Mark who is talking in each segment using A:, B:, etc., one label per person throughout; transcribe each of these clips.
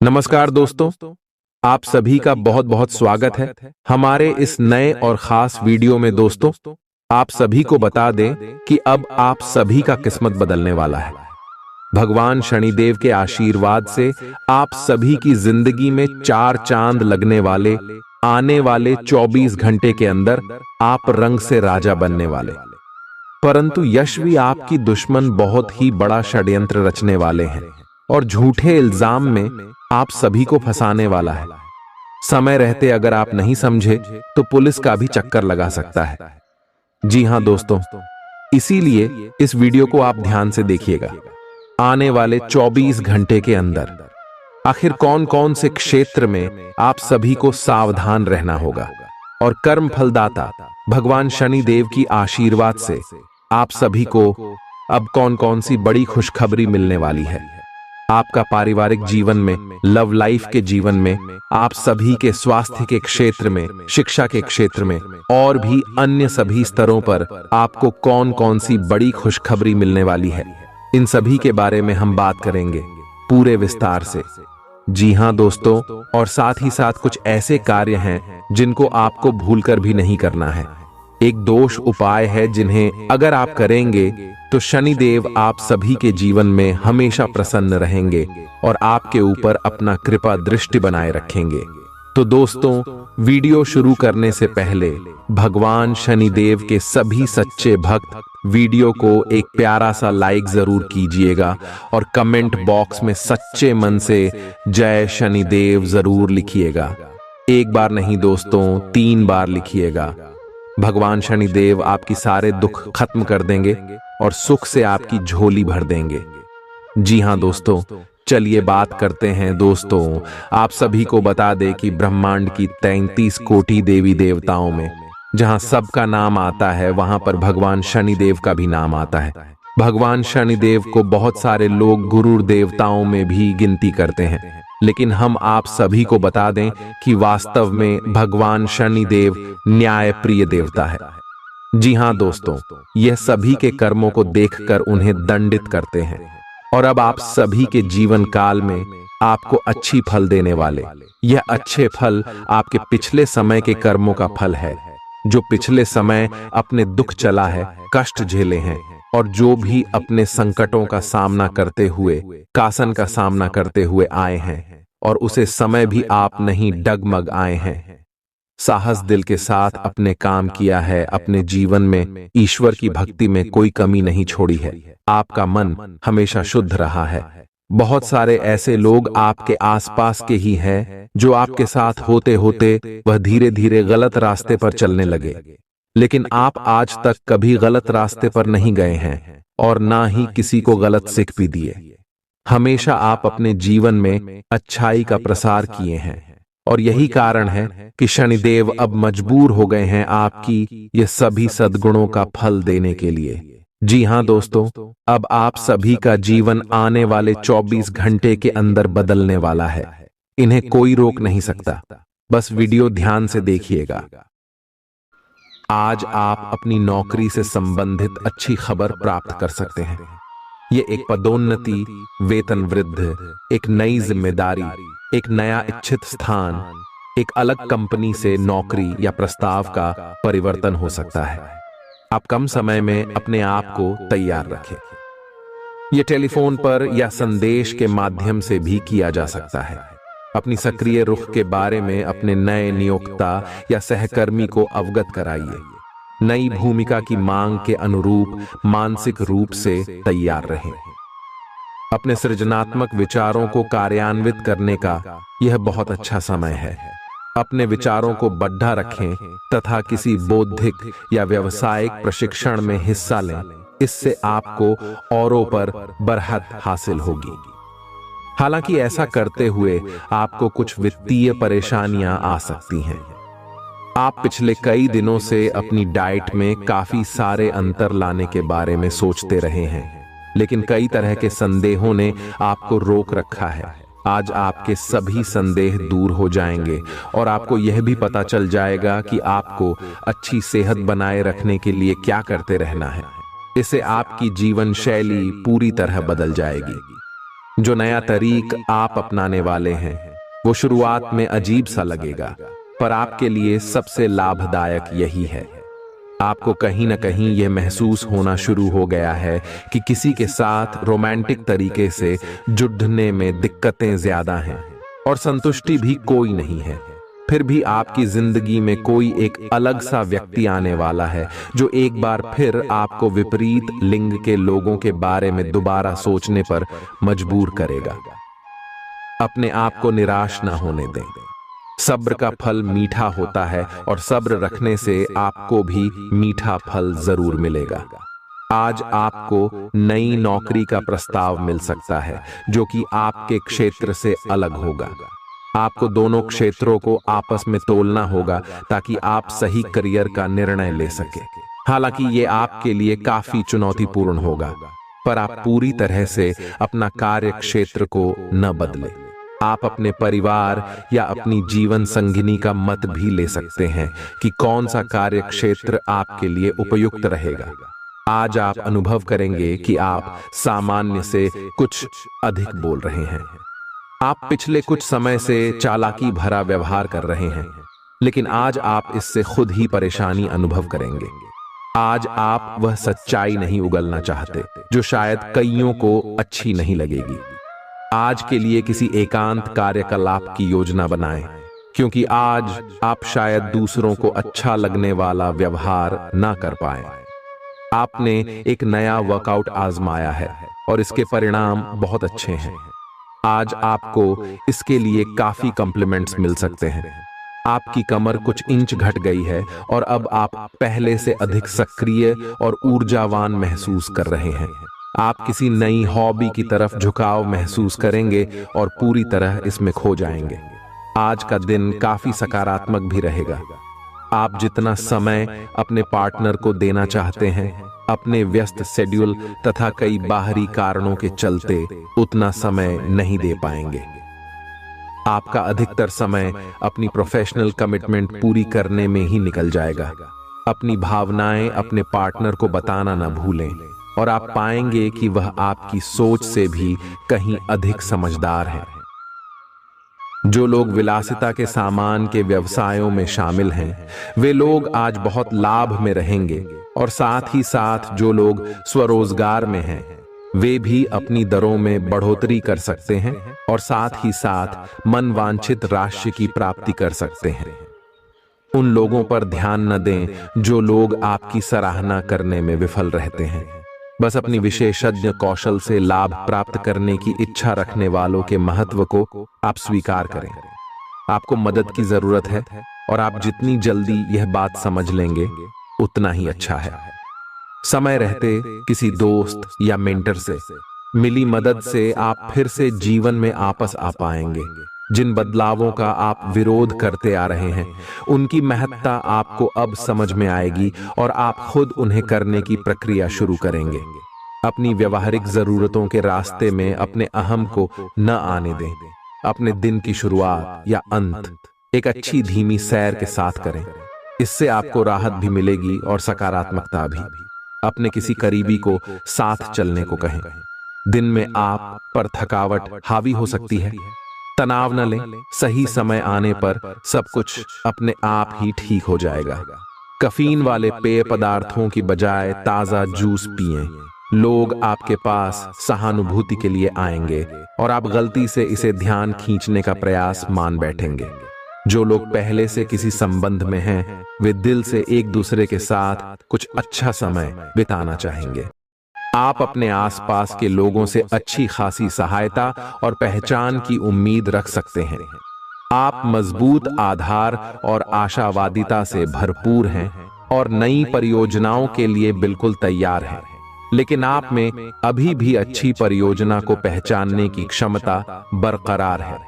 A: नमस्कार दोस्तों, आप सभी का बहुत बहुत स्वागत है हमारे इस नए और खास वीडियो में। दोस्तों, आप सभी को बता दें कि अब आप सभी का किस्मत बदलने वाला है। भगवान शनिदेव के आशीर्वाद से आप सभी की जिंदगी में चार चांद लगने वाले आने वाले 24 घंटे के अंदर आप रंग से राजा बनने वाले। परंतु यश भी आपकी दुश्मन बहुत ही बड़ा षड्यंत्र रचने वाले हैं और झूठे इल्जाम में आप सभी को फंसाने वाला है। समय रहते अगर आप नहीं समझे तो पुलिस का भी चक्कर लगा सकता है। जी हां दोस्तों, इसीलिए इस वीडियो को आप ध्यान से देखिएगा। आने वाले 24 घंटे के अंदर आखिर कौन कौन से क्षेत्र में आप सभी को सावधान रहना होगा और कर्म फलदाता भगवान शनिदेव की आशीर्वाद से आप सभी को अब कौन कौन सी बड़ी खुशखबरी मिलने वाली है। आपका पारिवारिक जीवन में, लव लाइफ के जीवन में, आप सभी के स्वास्थ्य के क्षेत्र में, शिक्षा के क्षेत्र में और भी अन्य सभी स्तरों पर आपको कौन कौन सी बड़ी खुशखबरी मिलने वाली है, इन सभी के बारे में हम बात करेंगे पूरे विस्तार से। जी हां दोस्तों, और साथ ही साथ कुछ ऐसे कार्य हैं जिनको आपको भूलकर भी नहीं करना है। एक दोष उपाय है जिन्हें अगर आप करेंगे तो शनिदेव आप सभी के जीवन में हमेशा प्रसन्न रहेंगे और आपके ऊपर अपना कृपा दृष्टि बनाए रखेंगे। तो दोस्तों, वीडियो शुरू करने से पहले भगवान शनिदेव के सभी सच्चे भक्त वीडियो को एक प्यारा सा लाइक जरूर कीजिएगा और कमेंट बॉक्स में सच्चे मन से जय शनिदेव जरूर लिखिएगा। एक बार नहीं दोस्तों, 3 बार लिखिएगा। भगवान शनिदेव आपकी सारे दुख खत्म कर देंगे और सुख से आपकी झोली भर देंगे। जी हां दोस्तों, चलिए बात करते हैं। दोस्तों, आप सभी को बता दें कि ब्रह्मांड की 33 कोटि देवी देवताओं में जहां सबका नाम आता है वहां पर भगवान शनिदेव का भी नाम आता है। भगवान शनिदेव को बहुत सारे लोग गुरु देवताओं में भी गिनती करते हैं, लेकिन हम आप सभी को बता दें कि वास्तव में भगवान शनिदेव न्याय प्रिय देवता है। जी हां दोस्तों, यह सभी के कर्मों को देखकर उन्हें दंडित करते हैं और अब आप सभी के जीवन काल में आपको अच्छी फल देने वाले। यह अच्छे फल आपके पिछले समय के कर्मों का फल है, जो पिछले समय अपने दुख चला है, कष्ट झेले हैं और जो भी अपने संकटों का सामना करते हुए, कासन का सामना करते हुए आए हैं और उसे समय भी आप नहीं डगमग आए हैं। साहस दिल के साथ अपने काम किया है, अपने जीवन में ईश्वर की भक्ति में कोई कमी नहीं छोड़ी है। आपका मन हमेशा शुद्ध रहा है। बहुत सारे ऐसे लोग आपके आसपास के ही हैं जो आपके साथ होते होते वह धीरे धीरे गलत रास्ते पर चलने लगे, लेकिन आप आज तक कभी गलत रास्ते पर नहीं गए हैं और ना ही किसी को गलत सीख भी दिए। हमेशा आप अपने जीवन में अच्छाई का प्रसार किए हैं और यही कारण है कि शनिदेव अब मजबूर हो गए हैं आपकी ये सभी सद्गुणों का फल देने के लिए। जी हां दोस्तों, अब आप सभी का जीवन आने वाले 24 घंटे के अंदर बदलने वाला है। इन्हें कोई रोक नहीं सकता। बस वीडियो ध्यान से देखिएगा। आज आप अपनी नौकरी से संबंधित अच्छी खबर प्राप्त कर सकते हैं। ये एक पदोन्नति, वेतन वृद्धि, एक नई जिम्मेदारी, एक नया इच्छित स्थान, एक अलग कंपनी से नौकरी या प्रस्ताव का परिवर्तन हो सकता है। आप कम समय में अपने आप को तैयार रखें। यह टेलीफोन पर या संदेश के माध्यम से भी किया जा सकता है। अपनी सक्रिय रुख के बारे में अपने नए नियोक्ता या सहकर्मी को अवगत कराइए। नई भूमिका की मांग के अनुरूप मानसिक रूप से तैयार रहें। अपने सृजनात्मक विचारों को कार्यान्वित करने का यह बहुत अच्छा समय है। अपने विचारों को बढ़ा रखें तथा किसी बौद्धिक या व्यावसायिक प्रशिक्षण में हिस्सा लें। इससे आपको औरों पर बरहत हासिल होगी। हालांकि ऐसा करते हुए आपको कुछ वित्तीय परेशानियां आ सकती हैं। आप पिछले कई दिनों से अपनी डाइट में काफी सारे अंतर लाने के बारे में सोचते रहे हैं, लेकिन कई तरह के संदेहों ने आपको रोक रखा है। आज आपके सभी संदेह दूर हो जाएंगे और आपको यह भी पता चल जाएगा कि आपको अच्छी सेहत बनाए रखने के लिए क्या करते रहना है। इससे आपकी जीवन शैली पूरी तरह बदल जाएगी। जो नया तरीक आप अपनाने वाले हैं वो शुरुआत में अजीब सा लगेगा, पर आपके लिए सबसे लाभदायक यही है। आपको कहीं ना कहीं यह महसूस होना शुरू हो गया है कि किसी के साथ रोमांटिक तरीके से जुड़ने में दिक्कतें ज्यादा हैं और संतुष्टि भी कोई नहीं है। फिर भी आपकी जिंदगी में कोई एक अलग सा व्यक्ति आने वाला है जो एक बार फिर आपको विपरीत लिंग के लोगों के बारे में दोबारा सोचने पर मजबूर करेगा। अपने आप को निराश ना होने दें। सब्र का फल मीठा होता है और सब्र रखने से आपको भी मीठा फल जरूर मिलेगा। आज आपको नई नौकरी का प्रस्ताव मिल सकता है जो कि आपके क्षेत्र से अलग होगा। आपको दोनों क्षेत्रों को आपस में तोलना होगा ताकि आप सही करियर का निर्णय ले सके। हालांकि ये आपके लिए काफी चुनौतीपूर्ण होगा, पर आप पूरी तरह से अपना कार्य क्षेत्र को न बदलें। आप अपने परिवार या अपनी जीवन संगिनी का मत भी ले सकते हैं कि कौन सा कार्य क्षेत्र आपके लिए उपयुक्त रहेगा। आज आप अनुभव करेंगे कि आप सामान्य से कुछ अधिक बोल रहे हैं। आप पिछले कुछ समय से चालाकी भरा व्यवहार कर रहे हैं, लेकिन आज आप इससे खुद ही परेशानी अनुभव करेंगे। आज आप वह सच्चाई नहीं उगलना चाहते जो शायद कईयों को अच्छी नहीं लगेगी। आज के लिए किसी एकांत कार्यकलाप की योजना बनाएं, क्योंकि आज आप शायद दूसरों को अच्छा लगने वाला व्यवहार ना कर पाए। आपने एक नया वर्कआउट आजमाया है और इसके परिणाम बहुत अच्छे हैं। आज आपको इसके लिए काफी कॉम्प्लीमेंट्स मिल सकते हैं। आपकी कमर कुछ इंच घट गई है और अब आप पहले से अधिक सक्रिय और ऊर्जावान महसूस कर रहे हैं। आप किसी नई हॉबी की तरफ झुकाव महसूस करेंगे और पूरी तरह इसमें खो जाएंगे। आज का दिन काफी सकारात्मक भी रहेगा। आप जितना समय अपने पार्टनर को देना चाहते हैं, अपने व्यस्त शेड्यूल तथा कई बाहरी कारणों के चलते उतना समय नहीं दे पाएंगे। आपका अधिकतर समय अपनी प्रोफेशनल कमिटमेंट पूरी करने में ही निकल जाएगा। अपनी भावनाएं अपने पार्टनर को बताना न भूलें और आप पाएंगे कि वह आपकी सोच से भी कहीं अधिक समझदार है। जो लोग विलासिता के सामान के व्यवसायों में शामिल हैं, वे लोग आज बहुत लाभ में रहेंगे और साथ ही साथ जो लोग स्वरोजगार में हैं, वे भी अपनी दरों में बढ़ोतरी कर सकते हैं और साथ ही साथ मनवांछित राशि की प्राप्ति कर सकते हैं। उन लोगों पर ध्यान न दें जो लोग आपकी सराहना करने में विफल रहते हैं। बस अपनी विशेषज्ञ कौशल से लाभ प्राप्त करने की इच्छा रखने वालों के महत्व को आप स्वीकार करें। आपको मदद की जरूरत है और आप जितनी जल्दी यह बात समझ लेंगे उतना ही अच्छा है। समय रहते किसी दोस्त या मेंटर से मिली मदद से आप फिर से जीवन में आपस आ पाएंगे। जिन बदलावों का आप विरोध करते आ रहे हैं, उनकी महत्ता आपको अब समझ में आएगी और आप खुद उन्हें करने की प्रक्रिया शुरू करेंगे। अपनी व्यवहारिक जरूरतों के रास्ते में अपने अहम को न आने दें। अपने दिन की शुरुआत या अंत एक अच्छी धीमी सैर के साथ करें। इससे आपको राहत भी मिलेगी और सकारात्मकता भी। अपने किसी करीबी को साथ चलने को कहें। दिन में आप पर थकावट हावी हो सकती है, तनाव न लें। सही समय आने पर सब कुछ अपने आप ही ठीक हो जाएगा। कैफीन वाले पेय पदार्थों की बजाय ताजा जूस पिएं। लोग आपके पास सहानुभूति के लिए आएंगे और आप गलती से इसे ध्यान खींचने का प्रयास मान बैठेंगे। जो लोग पहले से किसी संबंध में हैं, वे दिल से एक दूसरे के साथ कुछ अच्छा समय बिताना चाहेंगे। आप अपने आसपास के लोगों से अच्छी खासी सहायता और पहचान की उम्मीद रख सकते हैं। आप मजबूत आधार और आशावादिता से भरपूर हैं और नई परियोजनाओं के लिए बिल्कुल तैयार हैं। लेकिन आप में अभी भी अच्छी परियोजना को पहचानने की क्षमता बरकरार है।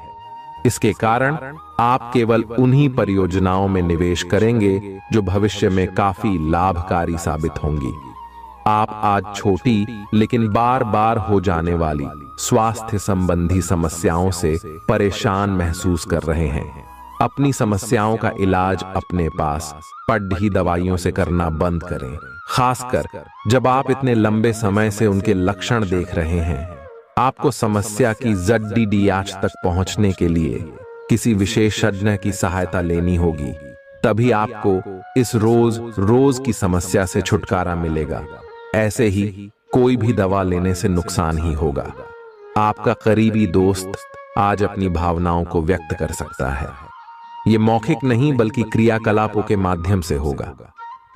A: इसके कारण आप केवल उन्हीं परियोजनाओं में निवेश करेंगे जो भविष्य में काफी लाभकारी साबित होंगी। आप आज छोटी लेकिन बार बार हो जाने वाली स्वास्थ्य संबंधी समस्याओं से परेशान महसूस कर रहे हैं। अपनी समस्याओं का इलाज अपने पास पढ़ी दवाइयों से करना बंद करें, खासकर जब आप इतने लंबे समय से उनके लक्षण देख रहे हैं। आपको समस्या की जड्डी आंच तक पहुंचने के लिए किसी विशेषज्ञ की सहायता लेनी होगी, तभी आपको इस रोज रोज की समस्या से छुटकारा मिलेगा। ऐसे ही कोई भी दवा लेने से नुकसान ही होगा। आपका करीबी दोस्त आज अपनी भावनाओं को व्यक्त कर सकता है। ये मौखिक नहीं बल्कि क्रियाकलापों के माध्यम से होगा।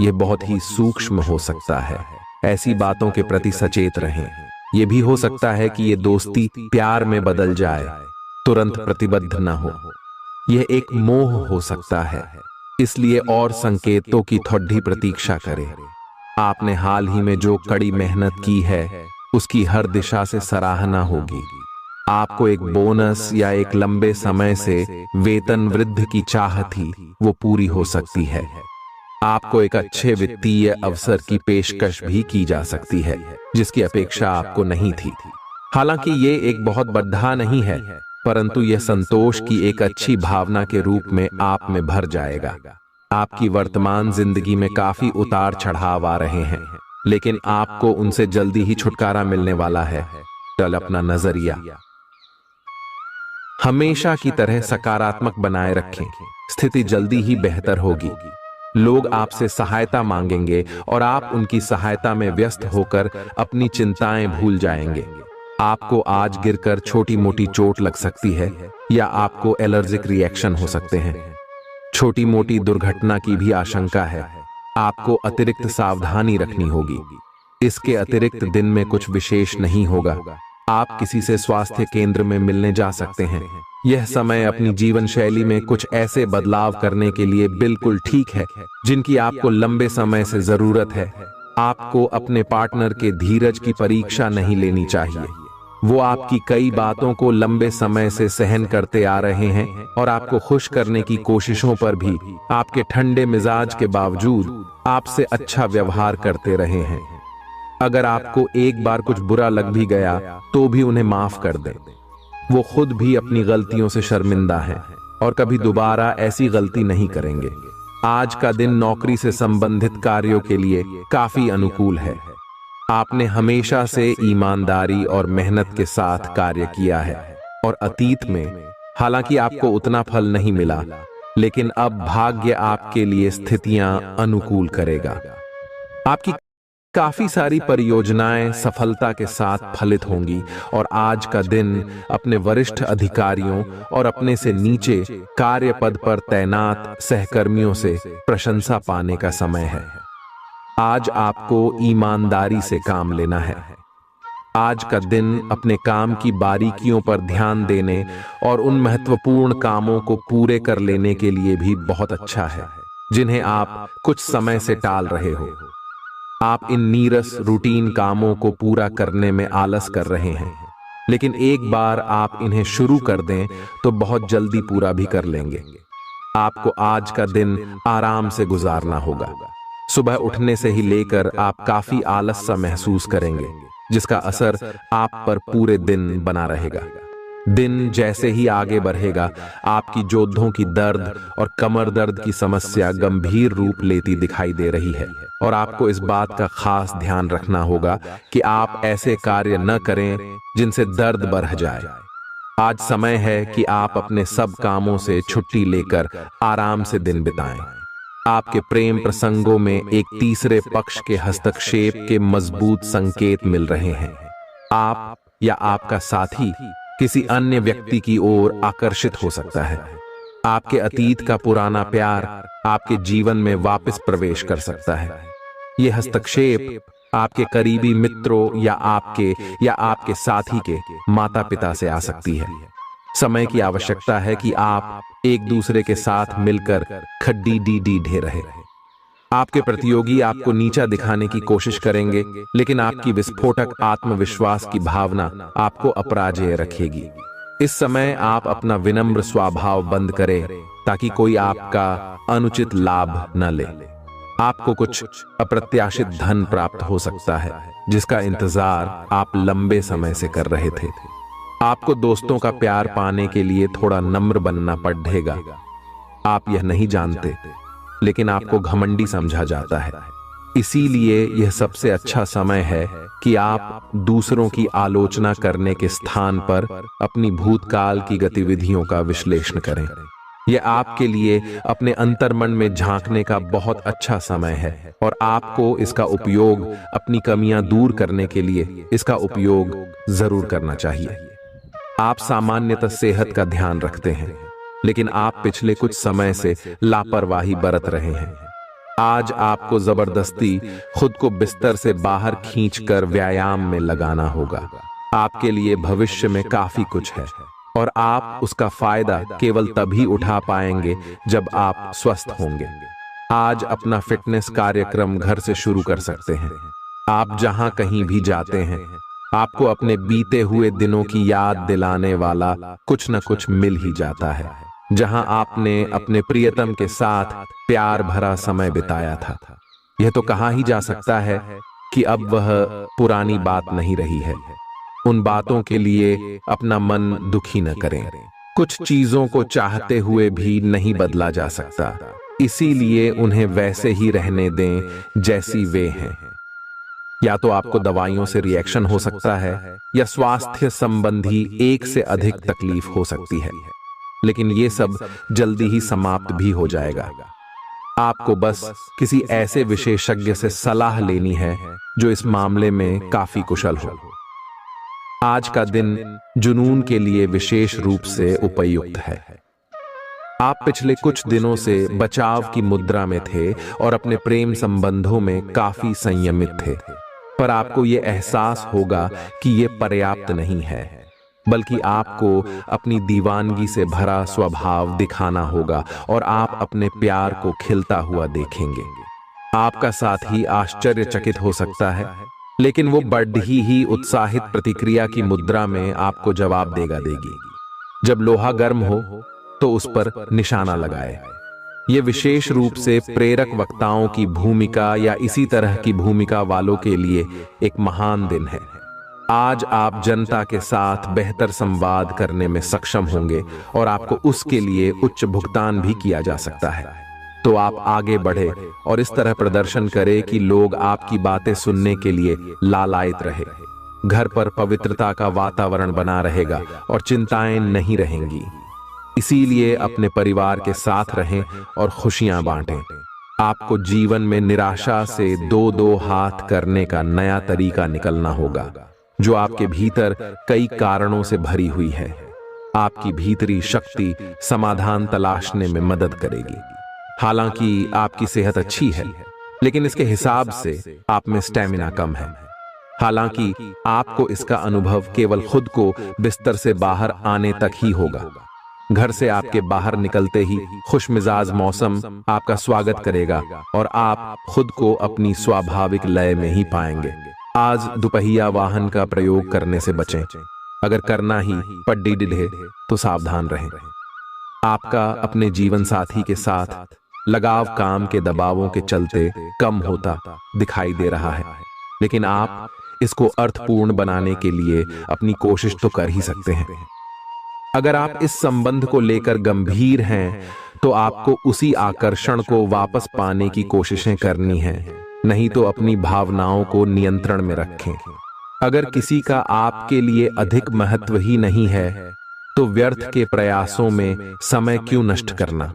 A: यह बहुत ही सूक्ष्म हो सकता है। ऐसी बातों के प्रति सचेत रहें। यह भी हो सकता है कि ये दोस्ती प्यार में बदल जाए, तुरंत प्रतिबद्ध न हो। यह एक मोह हो सकता है, इसलिए और संकेतों की थोड़ी प्रतीक्षा करें। आपने हाल ही में जो कड़ी मेहनत की है उसकी हर दिशा से सराहना होगी। आपको एक बोनस या एक लंबे समय से वेतन वृद्धि की चाह थी, वो पूरी हो सकती है। आपको एक अच्छे वित्तीय अवसर की पेशकश भी की जा सकती है जिसकी अपेक्षा आपको नहीं थी। हालांकि ये एक बहुत बड़ा नहीं है, परंतु यह संतोष की एक अच्छी भावना के रूप में आप में भर जाएगा। आपकी वर्तमान जिंदगी में काफी उतार चढ़ाव आ रहे हैं, लेकिन आपको उनसे जल्दी ही छुटकारा मिलने वाला है। कल अपना नजरिया हमेशा की तरह सकारात्मक बनाए रखें। स्थिति जल्दी ही बेहतर होगी। लोग आपसे सहायता मांगेंगे और आप उनकी सहायता में व्यस्त होकर अपनी चिंताएं भूल जाएंगे। आपको आज गिरकर छोटी मोटी चोट लग सकती है या आपको एलर्जिक रिएक्शन हो सकते हैं। छोटी मोटी दुर्घटना की भी आशंका है। आपको अतिरिक्त सावधानी रखनी होगी। इसके अतिरिक्त दिन में कुछ विशेष नहीं होगा। आप किसी से स्वास्थ्य केंद्र में मिलने जा सकते हैं। यह समय अपनी जीवन शैली में कुछ ऐसे बदलाव करने के लिए बिल्कुल ठीक है जिनकी आपको लंबे समय से जरूरत है। आपको अपने पार्टनर के धीरज की परीक्षा नहीं लेनी चाहिए। वो आपकी कई बातों को लंबे समय से सहन करते आ रहे हैं और आपको खुश करने की कोशिशों पर भी आपके ठंडे मिजाज के बावजूद आपसे अच्छा व्यवहार करते रहे हैं। अगर आपको एक बार कुछ बुरा लग भी गया तो भी उन्हें माफ कर दें। वो खुद भी अपनी गलतियों से शर्मिंदा हैं और कभी दोबारा ऐसी गलती नहीं करेंगे। आज का दिन नौकरी से संबंधित कार्यों के लिए काफी अनुकूल है। आपने हमेशा से ईमानदारी और मेहनत के साथ कार्य किया है और अतीत में हालांकि आपको उतना फल नहीं मिला, लेकिन अब भाग्य आपके लिए स्थितियां अनुकूल करेगा। आपकी काफी सारी परियोजनाएं सफलता के साथ फलित होंगी और आज का दिन अपने वरिष्ठ अधिकारियों और अपने से नीचे कार्य पद पर तैनात सहकर्मियों से प्रशंसा पाने का समय है। आज आपको ईमानदारी से काम लेना है। आज का दिन अपने काम की बारीकियों पर ध्यान देने और उन महत्वपूर्ण कामों को पूरे कर लेने के लिए भी बहुत अच्छा है जिन्हें आप कुछ समय से टाल रहे हो। आप इन नीरस रूटीन कामों को पूरा करने में आलस कर रहे हैं, लेकिन एक बार आप इन्हें शुरू कर दें तो बहुत जल्दी पूरा भी कर लेंगे। आपको आज का दिन आराम से गुजारना होगा। सुबह उठने से ही लेकर आप काफी आलस सा महसूस करेंगे, जिसका असर आप पर पूरे दिन बना रहेगा। दिन जैसे ही आगे बढ़ेगा, आपकी जोड़ों की दर्द और कमर दर्द की समस्या गंभीर रूप लेती दिखाई दे रही है और आपको इस बात का खास ध्यान रखना होगा कि आप ऐसे कार्य न करें जिनसे दर्द बढ़ जाए। आज समय है कि आप अपने सब कामों से छुट्टी लेकर आराम से दिन बिताएं। आपके प्रेम प्रसंगों में एक तीसरे पक्ष के हस्तक्षेप के मजबूत संकेत मिल रहे हैं। आप या आपका साथी किसी अन्य व्यक्ति की ओर आकर्षित हो सकता है। आपके अतीत का पुराना प्यार आपके जीवन में वापस प्रवेश कर सकता है। यह हस्तक्षेप आपके करीबी मित्रों या आपके साथी के माता पिता से आ सकती है। समय की आवश्यकता है कि आप एक दूसरे के साथ मिलकर खड्डी डी ढे रहे। आपके प्रतियोगी आपको नीचा दिखाने की कोशिश करेंगे, लेकिन आपकी विस्फोटक आत्मविश्वास की भावना आपको अपराजेय रखेगी। इस समय आप अपना विनम्र स्वभाव बंद करें ताकि कोई आपका अनुचित लाभ न ले। आपको कुछ अप्रत्याशित धन प्राप्त हो सकता है जिसका इंतजार आप लंबे समय से कर रहे थे। आपको दोस्तों का प्यार पाने के लिए थोड़ा नम्र बनना पड़ेगा। आप यह नहीं जानते, लेकिन आपको घमंडी समझा जाता है। इसीलिए यह सबसे अच्छा समय है कि आप दूसरों की आलोचना करने के स्थान पर अपनी भूतकाल की गतिविधियों का विश्लेषण करें। यह आपके लिए अपने अंतर्मन में झांकने का बहुत अच्छा समय है और आपको इसका उपयोग अपनी कमियां दूर करने के लिए इसका उपयोग जरूर करना चाहिए। आप सामान्यतः सेहत का ध्यान रखते हैं, लेकिन आप पिछले कुछ समय से लापरवाही बरत रहे हैं। आज आपको जबरदस्ती खुद को बिस्तर से बाहर खींचकर व्यायाम में लगाना होगा। आपके लिए भविष्य में काफी कुछ है और आप उसका फायदा केवल तभी उठा पाएंगे जब आप स्वस्थ होंगे। आज अपना फिटनेस कार्यक्रम घर से शुरू कर सकते हैं। आप जहां कहीं भी जाते हैं, आपको अपने बीते हुए दिनों की याद दिलाने वाला कुछ न कुछ मिल ही जाता है, जहां आपने अपने प्रियतम के साथ प्यार भरा समय बिताया था। यह तो कहा ही जा सकता है कि अब वह पुरानी बात नहीं रही है। उन बातों के लिए अपना मन दुखी न करें। कुछ चीजों को चाहते हुए भी नहीं बदला जा सकता, इसीलिए उन्हें वैसे ही रहने दें जैसी वे हैं। या तो आपको दवाइयों से रिएक्शन हो सकता है या स्वास्थ्य संबंधी एक से अधिक तकलीफ हो सकती है, लेकिन ये सब जल्दी ही समाप्त भी हो जाएगा। आपको बस किसी ऐसे विशेषज्ञ से सलाह लेनी है जो इस मामले में काफी कुशल हो। आज का दिन जुनून के लिए विशेष रूप से उपयुक्त है। आप पिछले कुछ दिनों से बचाव की मुद्रा में थे और अपने प्रेम संबंधों में काफी संयमित थे, पर आपको यह एहसास होगा कि यह पर्याप्त नहीं है, बल्कि आपको अपनी दीवानगी से भरा स्वभाव दिखाना होगा और आप अपने प्यार को खिलता हुआ देखेंगे। आपका साथी आश्चर्यचकित हो सकता है, लेकिन वो बढ़ी ही उत्साहित प्रतिक्रिया की मुद्रा में आपको जवाब देगी। जब लोहा गर्म हो तो उस पर निशाना लगाए। ये विशेष रूप से प्रेरक वक्ताओं की भूमिका या इसी तरह की भूमिका वालों के लिए एक महान दिन है। आज आप जनता के साथ बेहतर संवाद करने में सक्षम होंगे और आपको उसके लिए उच्च भुगतान भी किया जा सकता है। तो आप आगे बढ़े और इस तरह प्रदर्शन करें कि लोग आपकी बातें सुनने के लिए लालायित रहे। घर पर पवित्रता का वातावरण बना रहेगा और चिंताएं नहीं रहेंगी। इसीलिए अपने परिवार के साथ रहें और खुशियां बांटें। आपको जीवन में निराशा से दो दो हाथ करने का नया तरीका निकलना होगा, जो आपके भीतर कई कारणों से भरी हुई है। आपकी भीतरी शक्ति समाधान तलाशने में मदद करेगी। हालांकि आपकी सेहत अच्छी है, लेकिन इसके हिसाब से आप में स्टैमिना कम है। हालांकि आपको इसका अनुभव केवल खुद को बिस्तर से बाहर आने तक ही होगा। घर से आपके बाहर निकलते ही खुशमिजाज मौसम आपका स्वागत करेगा और आप खुद को अपनी स्वाभाविक लय में ही पाएंगे। आज दुपहिया वाहन का प्रयोग करने से बचें। अगर करना ही पड्डी डिढ़े तो सावधान रहें। आपका अपने जीवन साथी के साथ लगाव काम के दबावों के चलते कम होता दिखाई दे रहा है, लेकिन आप इसको अर्थपूर्ण बनाने के लिए अपनी कोशिश तो कर ही सकते हैं। अगर आप इस संबंध को लेकर गंभीर हैं, तो आपको उसी आकर्षण को वापस पाने की कोशिशें करनी हैं, नहीं तो अपनी भावनाओं को नियंत्रण में रखें। अगर किसी का आपके लिए अधिक महत्व ही नहीं है, तो व्यर्थ के प्रयासों में समय क्यों नष्ट करना।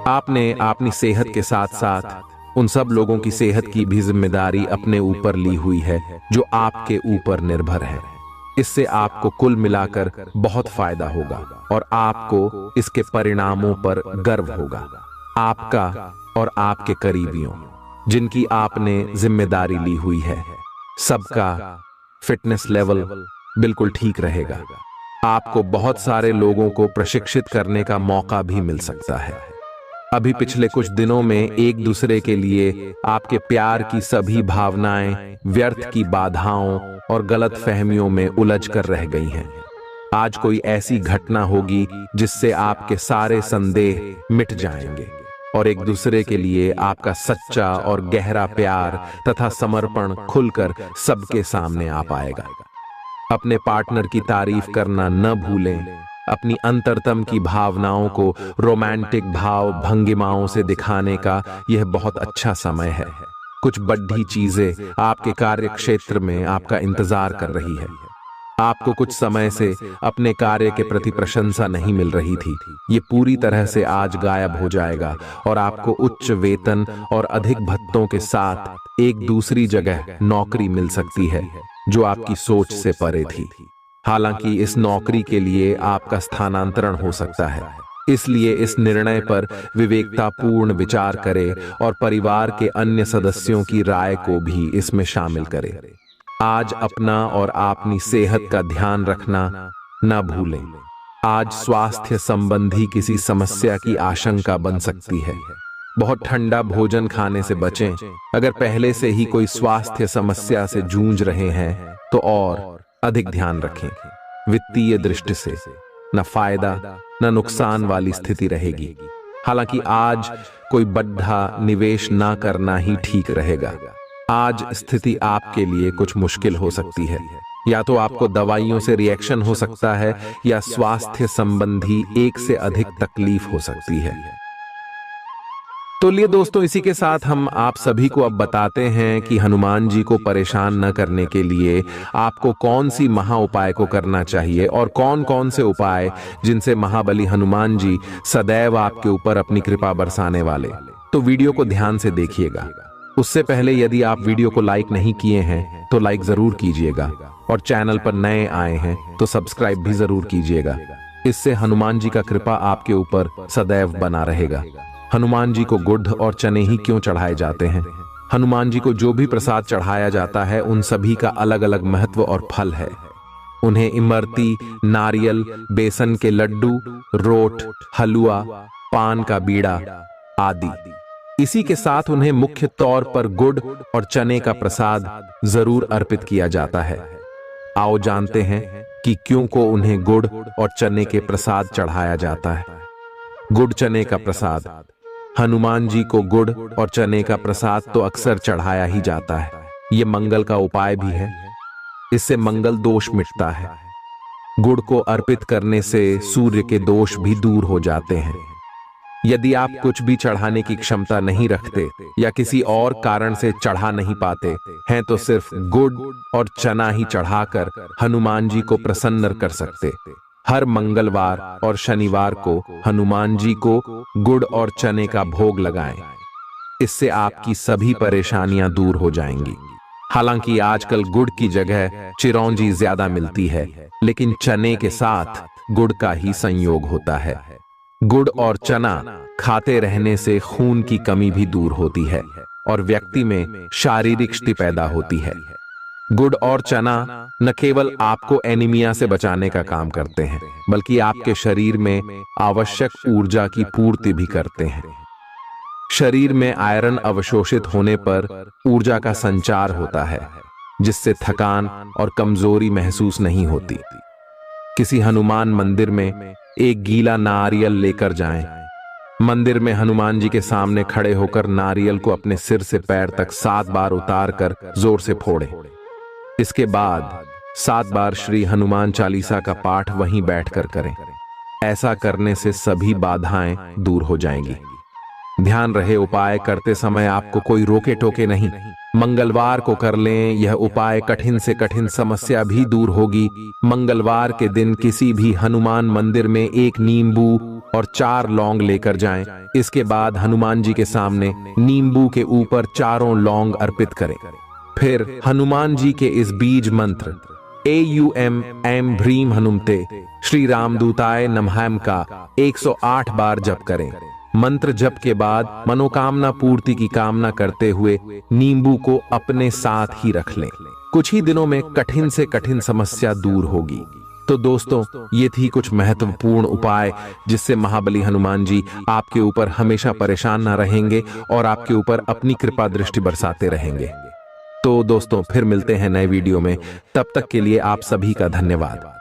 A: आपने अपनी सेहत के साथ साथ उन सब लोगों की सेहत की भी जिम्मेदारी अपने ऊपर ली हुई है जो आपके ऊपर निर्भर है। इससे आपको कुल मिलाकर बहुत फायदा होगा और आपको इसके परिणामों पर गर्व होगा। आपका और आपके करीबियों जिनकी आपने जिम्मेदारी ली हुई है, सबका फिटनेस लेवल बिल्कुल ठीक रहेगा। आपको बहुत सारे लोगों को प्रशिक्षित करने का मौका भी मिल सकता है। अभी पिछले कुछ दिनों में एक दूसरे के लिए आपके प्यार की सभी भावनाएं व्यर्थ की बाधाओं और गलत फहमियों में उलझ कर रह गई हैं। आज कोई ऐसी घटना होगी जिससे आपके सारे संदेह मिट जाएंगे और एक दूसरे के लिए आपका सच्चा और गहरा प्यार तथा समर्पण खुलकर सबके सामने आ पाएगा। अपने पार्टनर की तारीफ करना न भूलें अपनी अंतरतम की भावनाओं को रोमांटिक भाव भंगिमाओं से दिखाने का यह बहुत अच्छा समय है। कुछ बड़ी चीजें आपके कार्य क्षेत्र में आपका इंतजार कर रही है। आपको कुछ समय से अपने कार्य के प्रति प्रशंसा नहीं मिल रही थी, ये पूरी तरह से आज गायब हो जाएगा और आपको उच्च वेतन और अधिक भत्तों के साथ एक दूसरी जगह नौकरी मिल सकती है जो आपकी सोच से परे थी। हालांकि इस नौकरी के लिए आपका स्थानांतरण हो सकता है, इसलिए इस निर्णय पर विवेकतापूर्ण विचार करें और परिवार के अन्य सदस्यों की राय को भी इसमें शामिल करें। आज अपना और अपनी सेहत का ध्यान रखना न भूलें। आज स्वास्थ्य संबंधी किसी समस्या की आशंका बन सकती है। बहुत ठंडा भोजन खाने से बचें। अगर पहले से ही कोई स्वास्थ्य समस्या से जूझ रहे हैं तो और अधिक ध्यान रखें। वित्तीय दृष्टि से न फायदा न नुकसान वाली स्थिति रहेगी। हालांकि आज कोई बड़ा निवेश ना करना ही ठीक रहेगा। आज स्थिति आपके लिए कुछ मुश्किल हो सकती है। या तो आपको दवाइयों से रिएक्शन हो सकता है या स्वास्थ्य संबंधी एक से अधिक तकलीफ हो सकती है। तो लिए दोस्तों, इसी के साथ हम आप सभी को अब बताते हैं कि हनुमान जी को परेशान न करने के लिए आपको कौन सी महा उपाय को करना चाहिए और कौन कौन से उपाय जिनसे महाबली हनुमान जी सदैव आपके ऊपर अपनी कृपा बरसाने वाले। तो वीडियो को ध्यान से देखिएगा। उससे पहले यदि आप वीडियो को लाइक नहीं किए हैं तो लाइक जरूर कीजिएगा और चैनल पर नए आए हैं तो सब्सक्राइब भी जरूर कीजिएगा। इससे हनुमान जी का कृपा आपके ऊपर सदैव बना रहेगा। हनुमान जी को गुड़ और चने ही क्यों चढ़ाए जाते हैं? हनुमान जी को जो भी प्रसाद चढ़ाया जाता है उन सभी का अलग अलग महत्व और फल है। उन्हें इमरती, नारियल, बेसन के लड्डू, रोट, हलवा, पान का बीड़ा आदि। इसी के साथ उन्हें मुख्य तौर पर गुड़ और चने का प्रसाद जरूर अर्पित किया जाता है। आओ जानते हैं कि क्यों को उन्हें गुड़ और चने के प्रसाद चढ़ाया जाता है। गुड़ चने का प्रसाद। हनुमान जी को गुड़ और चने का प्रसाद तो अक्सर चढ़ाया ही जाता है। ये मंगल का उपाय भी है। इससे मंगल दोष मिटता है। गुड़ को अर्पित करने से सूर्य के दोष भी दूर हो जाते हैं। यदि आप कुछ भी चढ़ाने की क्षमता नहीं रखते या किसी और कारण से चढ़ा नहीं पाते हैं तो सिर्फ गुड़ और चना ही चढ़ाकर हनुमान जी को प्रसन्न कर सकते। हर मंगलवार और शनिवार को हनुमान जी को गुड़ और चने का भोग लगाएं। इससे आपकी सभी परेशानियां दूर हो जाएंगी। हालांकि आजकल गुड़ की जगह चिरौंजी ज्यादा मिलती है, लेकिन चने के साथ गुड़ का ही संयोग होता है। गुड़ और चना खाते रहने से खून की कमी भी दूर होती है और व्यक्ति में शारीरिक शक्ति पैदा होती है। गुड़ और चना न केवल आपको एनीमिया से बचाने का काम करते हैं, बल्कि आपके शरीर में आवश्यक ऊर्जा की पूर्ति भी करते हैं। शरीर में आयरन अवशोषित होने पर ऊर्जा का संचार होता है, जिससे थकान और कमजोरी महसूस नहीं होती। किसी हनुमान मंदिर में एक गीला नारियल लेकर जाएं। मंदिर में हनुमान जी के सामने खड़े होकर नारियल को अपने सिर से पैर तक 7 बार उतार कर जोर से फोड़ें। इसके बाद 7 बार श्री हनुमान चालीसा का पाठ वहीं बैठकर करें। ऐसा करने से सभी बाधाएं दूर हो जाएंगी। ध्यान रहे, उपाय करते समय आपको कोई रोके टोके नहीं। मंगलवार को कर लें। यह उपाय कठिन से कठिन समस्या भी दूर होगी। मंगलवार के दिन किसी भी हनुमान मंदिर में एक नींबू और 4 लौंग लेकर जाएं। इसके बाद हनुमान जी के सामने नींबू के ऊपर 4 लौंग अर्पित करें। फिर हनुमान जी के इस बीज मंत्र AUM ऐं ह्रीं हनुमते श्री रामदूताय नमः का 108 बार जप करें। मंत्र जप के बाद मनोकामना पूर्ति की कामना करते हुए नींबू को अपने साथ ही रख लें। कुछ ही दिनों में कठिन से कठिन समस्या दूर होगी। तो दोस्तों, ये थी कुछ महत्वपूर्ण उपाय जिससे महाबली हनुमान जी आपके ऊपर हमेशा परेशान न रहेंगे और आपके ऊपर अपनी कृपा दृष्टि बरसाते रहेंगे। तो दोस्तों, फिर मिलते हैं नए वीडियो में। तब तक के लिए आप सभी का धन्यवाद।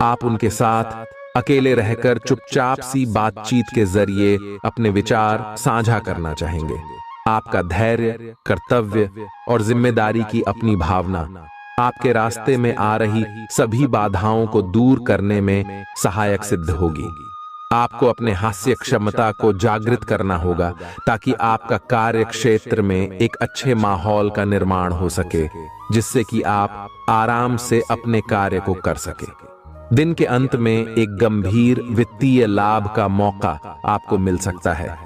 A: आप उनके साथ अकेले रहकर चुपचाप सी बातचीत के जरिए अपने विचार साझा करना चाहेंगे। आपका धैर्य, कर्तव्य और जिम्मेदारी की अपनी भावना आपके रास्ते में आ रही सभी बाधाओं को दूर करने में सहायक सिद्ध होगी। आपको अपने हास्य क्षमता को जागृत करना होगा ताकि आपका कार्य क्षेत्र में एक अच्छे माहौल का निर्माण हो सके, जिससे कि आप आराम से अपने कार्य को कर सके। दिन के अंत में एक गंभीर वित्तीय लाभ का मौका आपको मिल सकता है।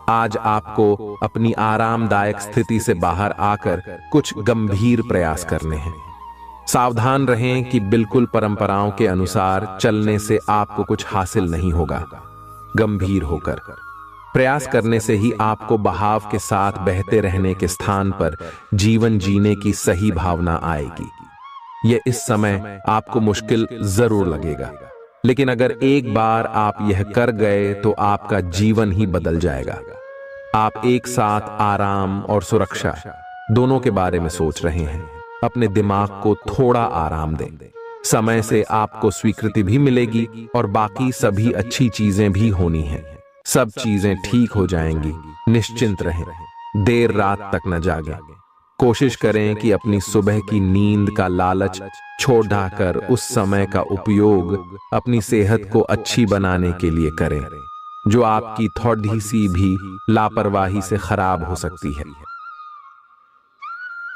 A: आज आपको अपनी आरामदायक स्थिति से बाहर आकर कुछ गंभीर प्रयास करने हैं। सावधान रहें कि बिल्कुल परंपराओं के अनुसार चलने से आपको कुछ हासिल नहीं होगा। गंभीर होकर प्रयास करने से ही आपको बहाव के साथ बहते रहने के स्थान पर जीवन जीने की सही भावना आएगी। यह इस समय आपको मुश्किल जरूर लगेगा, लेकिन अगर एक बार आप यह कर गए तो आपका जीवन ही बदल जाएगा। आप एक साथ आराम और सुरक्षा दोनों के बारे में सोच रहे हैं। अपने दिमाग को थोड़ा आराम दें। समय से आपको स्वीकृति भी मिलेगी और बाकी सभी अच्छी चीजें भी होनी हैं। सब चीजें ठीक हो जाएंगी। निश्चिंत रहें। देर रात तक न जागें। कोशिश करें कि अपनी सुबह की नींद का लालच छोड़कर उस समय का उपयोग अपनी सेहत को अच्छी बनाने के लिए करें, जो आपकी थोड़ी सी भी लापरवाही से खराब हो सकती है।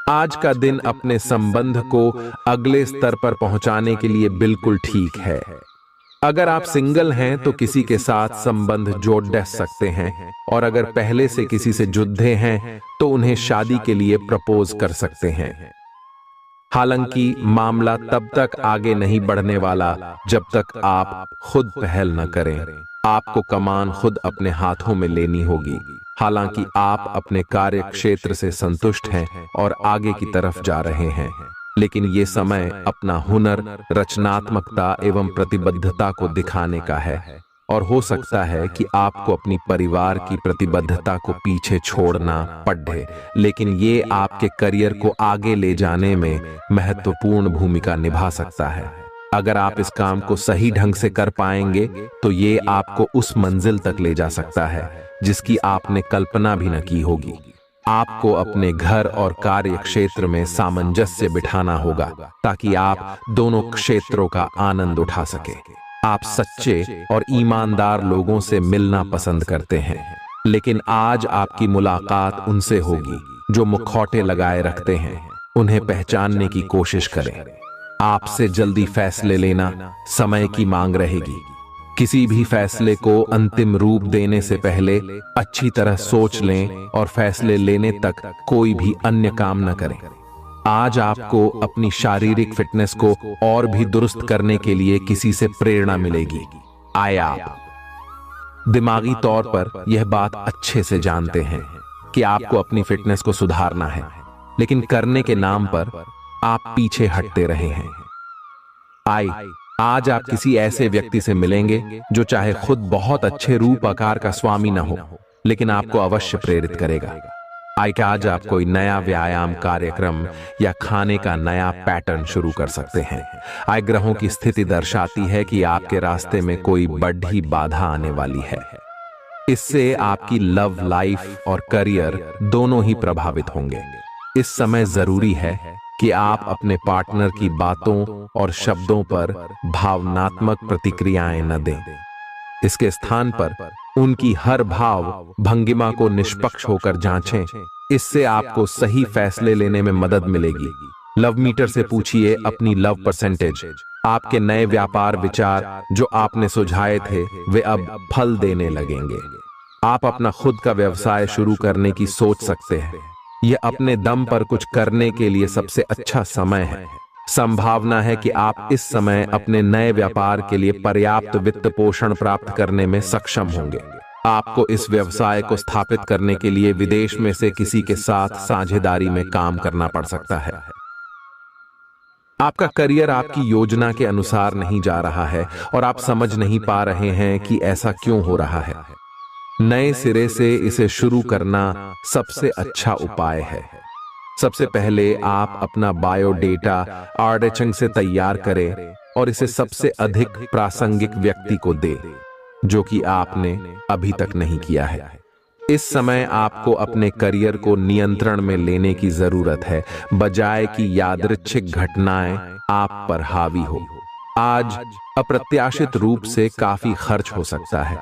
A: आज का दिन अपने संबंध को अगले स्तर पर पहुंचाने के लिए बिल्कुल ठीक है। अगर आप सिंगल हैं तो किसी के साथ संबंध जोड़ सकते हैं, और अगर पहले से किसी से जुड़े हैं तो उन्हें शादी के लिए प्रपोज कर सकते हैं। हालांकि मामला तब तक आगे नहीं बढ़ने वाला जब तक आप खुद पहल न करें। आपको कमान खुद अपने हाथों में लेनी होगी। हालांकि आप अपने कार्य क्षेत्र से संतुष्ट हैं और आगे की तरफ जा रहे हैं, लेकिन ये समय अपना हुनर, रचनात्मकता एवं प्रतिबद्धता को दिखाने का है। और हो सकता है कि आपको अपनी परिवार की प्रतिबद्धता को पीछे छोड़ना पड़े, लेकिन ये आपके करियर को आगे ले जाने में महत्वपूर्ण भूमिका निभा सकता है। अगर आप इस काम को सही ढंग से कर पाएंगे तो ये आपको उस मंजिल तक ले जा सकता है जिसकी आपने कल्पना भी न की होगी। आपको अपने घर और कार्य क्षेत्र में सामंजस्य बिठाना होगा ताकि आप दोनों क्षेत्रों का आनंद उठा सके। आप सच्चे और ईमानदार लोगों से मिलना पसंद करते हैं, लेकिन आज आपकी मुलाकात उनसे होगी जो मुखौटे लगाए रखते हैं। उन्हें पहचानने की कोशिश करें। आपसे जल्दी फैसले लेना समय की मांग रहेगी। किसी भी फैसले को अंतिम रूप देने से पहले अच्छी तरह सोच लें और फैसले लेने तक कोई भी अन्य काम न करें। आज आपको अपनी शारीरिक फिटनेस को और भी दुरुस्त करने के लिए किसी से प्रेरणा मिलेगी। आए आप दिमागी तौर पर यह बात अच्छे से जानते हैं कि आपको अपनी फिटनेस को सुधारना है, लेकिन करने के नाम पर आप पीछे हटते रहे हैं। आज आप किसी ऐसे व्यक्ति से मिलेंगे जो चाहे खुद बहुत अच्छे रूप आकार का स्वामी न हो, लेकिन आपको अवश्य प्रेरित करेगा। आज आप कोई नया व्यायाम कार्यक्रम या खाने का नया पैटर्न शुरू कर सकते हैं। ग्रहों की स्थिति दर्शाती है कि आपके रास्ते में कोई बड़ी बाधा आने वाली है। इससे आपकी लव लाइफ और करियर दोनों ही प्रभावित होंगे। इस समय जरूरी है कि आप अपने पार्टनर की बातों और शब्दों पर भावनात्मक प्रतिक्रियाएं न दें। इसके स्थान पर उनकी हर भाव भंगिमा को निष्पक्ष होकर जांचें। इससे आपको सही फैसले लेने में मदद मिलेगी। लव मीटर से पूछिए अपनी लव परसेंटेज। आपके नए व्यापार विचार जो आपने सुझाए थे वे अब फल देने लगेंगे। आप अपना खुद का व्यवसाय शुरू करने की सोच सकते हैं। यह अपने दम पर कुछ करने के लिए सबसे अच्छा समय है। संभावना है कि आप इस समय अपने नए व्यापार के लिए पर्याप्त वित्त पोषण प्राप्त करने में सक्षम होंगे। आपको इस व्यवसाय को स्थापित करने के लिए विदेश में से किसी के साथ साझेदारी में काम करना पड़ सकता है। आपका करियर आपकी योजना के अनुसार नहीं जा रहा है और आप समझ नहीं पा रहे हैं कि ऐसा क्यों हो रहा है। नए सिरे से इसे शुरू करना सबसे अच्छा उपाय है। सबसे पहले आप अपना बायोडेटा आर्डेचंग से तैयार करें और इसे सबसे अधिक प्रासंगिक व्यक्ति को दें जो कि आपने अभी तक नहीं किया है। इस समय आपको अपने करियर को नियंत्रण में लेने की जरूरत है, बजाय कि यादृच्छिक घटनाएं आप पर हावी हो। आज अप्रत्याशित रूप से काफी खर्च हो सकता है।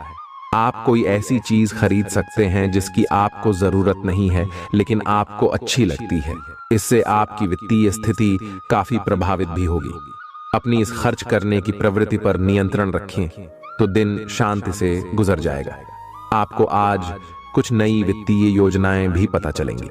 A: आप कोई ऐसी चीज खरीद सकते हैं जिसकी आपको जरूरत नहीं है, लेकिन आपको अच्छी लगती है। इससे आपकी वित्तीय स्थिति काफी प्रभावित भी होगी। अपनी इस खर्च करने की प्रवृत्ति पर नियंत्रण रखें, तो दिन शांति से गुजर जाएगा। आपको आज कुछ नई वित्तीय योजनाएं भी पता चलेंगी।